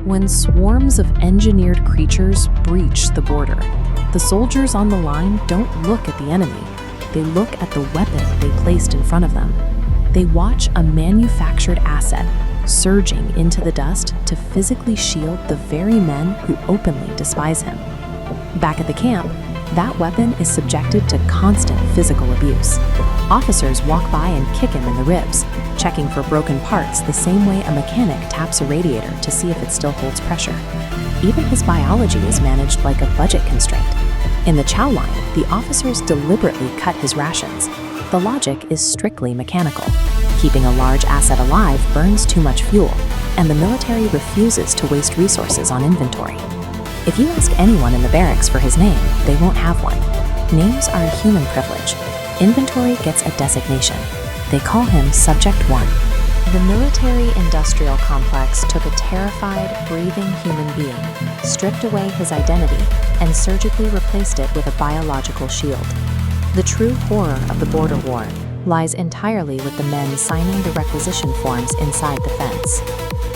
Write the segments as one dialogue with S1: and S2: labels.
S1: when swarms of engineered creatures breach the border. The soldiers on the line don't look at the enemy. They look at the weapon they placed in front of them. They watch a manufactured asset surging into the dust to physically shield the very men who openly despise him. Back at the camp, that weapon is subjected to constant physical abuse. Officers walk by and kick him in the ribs, checking for broken parts the same way a mechanic taps a radiator to see if it still holds pressure. Even his biology is managed like a budget constraint. In the chow line, the officers deliberately cut his rations. The logic is strictly mechanical. Keeping a large asset alive burns too much fuel, and the military refuses to waste resources on inventory. If you ask anyone in the barracks for his name, they won't have one. Names are a human privilege. Inventory gets a designation. They call him Subject 1. The military-industrial complex took a terrified, breathing human being, stripped away his identity, and surgically replaced it with a biological shield. The true horror of the border war lies entirely with the men signing the requisition forms inside the fence.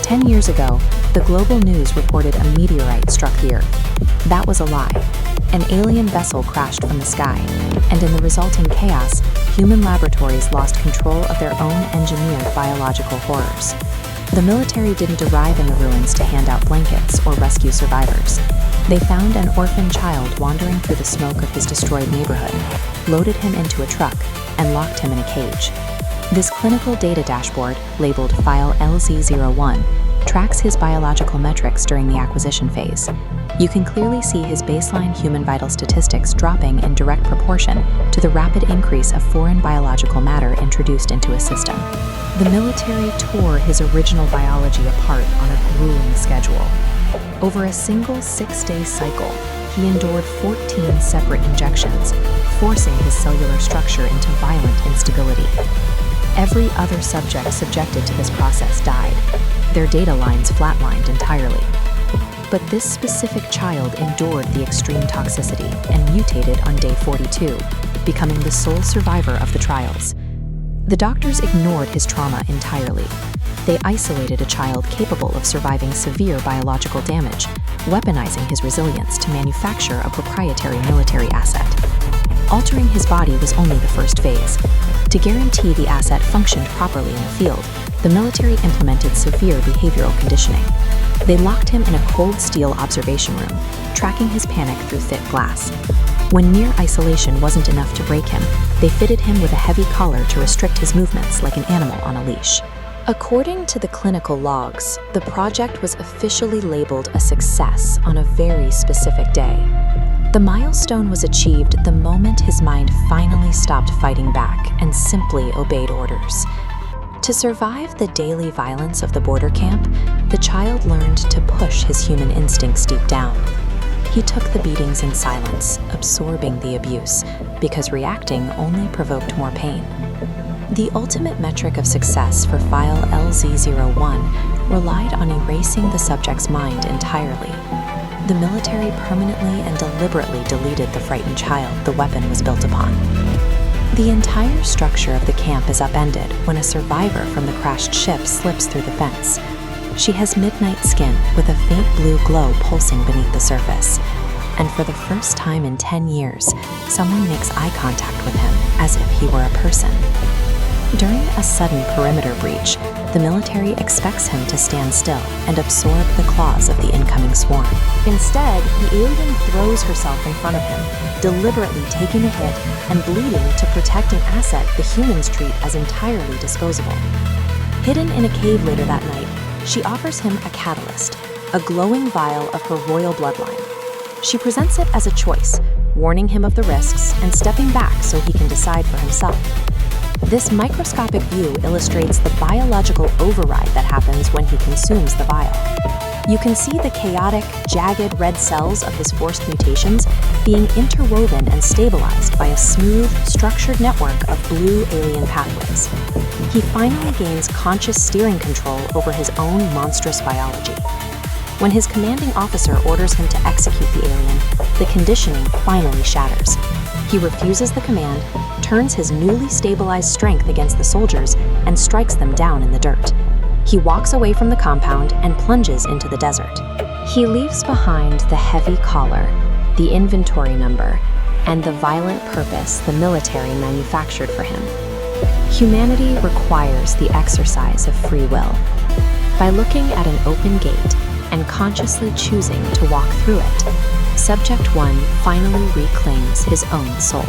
S1: 10 years ago, the global news reported a meteorite struck the Earth. That was a lie. An alien vessel crashed from the sky, and in the resulting chaos, human laboratories lost control of their own engineered biological horrors. The military didn't arrive in the ruins to hand out blankets or rescue survivors. They found an orphan child wandering through the smoke of his destroyed neighborhood, loaded him into a truck, and locked him in a cage. This clinical data dashboard, labeled File LZ01, tracks his biological metrics during the acquisition phase. You can clearly see his baseline human vital statistics dropping in direct proportion to the rapid increase of foreign biological matter introduced into his system. The military tore his original biology apart on a grueling schedule. Over a single 6-day cycle, he endured 14 separate injections, forcing his cellular structure into violent instability. Every other subject subjected to this process died. Their data lines flatlined entirely. But this specific child endured the extreme toxicity and mutated on day 42, becoming the sole survivor of the trials. The doctors ignored his trauma entirely. They isolated a child capable of surviving severe biological damage, weaponizing his resilience to manufacture a proprietary military asset. Altering his body was only the first phase. To guarantee the asset functioned properly in the field, the military implemented severe behavioral conditioning. They locked him in a cold steel observation room, tracking his panic through thick glass. When near isolation wasn't enough to break him, they fitted him with a heavy collar to restrict his movements like an animal on a leash. According to the clinical logs, the project was officially labeled a success on a very specific day. The milestone was achieved the moment his mind finally stopped fighting back and simply obeyed orders. To survive the daily violence of the border camp, the child learned to push his human instincts deep down. He took the beatings in silence, absorbing the abuse, because reacting only provoked more pain. The ultimate metric of success for File LZ01 relied on erasing the subject's mind entirely. The military permanently and deliberately deleted the frightened child the weapon was built upon. The entire structure of the camp is upended when a survivor from the crashed ship slips through the fence. She has midnight skin with a faint blue glow pulsing beneath the surface. And for the first time in 10 years, someone makes eye contact with him as if he were a person. During a sudden perimeter breach, the military expects him to stand still and absorb the claws of the incoming swarm. Instead, the alien throws herself in front of him, deliberately taking a hit and bleeding to protect an asset the humans treat as entirely disposable. Hidden in a cave later that night, she offers him a catalyst, a glowing vial of her royal bloodline. She presents it as a choice, warning him of the risks and stepping back so he can decide for himself. This microscopic view illustrates the biological override that happens when he consumes the vial. You can see the chaotic, jagged red cells of his forced mutations being interwoven and stabilized by a smooth, structured network of blue alien pathways. He finally gains conscious steering control over his own monstrous biology. When his commanding officer orders him to execute the alien, the conditioning finally shatters. He refuses the command, turns his newly stabilized strength against the soldiers, and strikes them down in the dirt. He walks away from the compound and plunges into the desert. He leaves behind the heavy collar, the inventory number, and the violent purpose the military manufactured for him. Humanity requires the exercise of free will. By looking at an open gate and consciously choosing to walk through it, Subject 1 finally reclaims his own soul.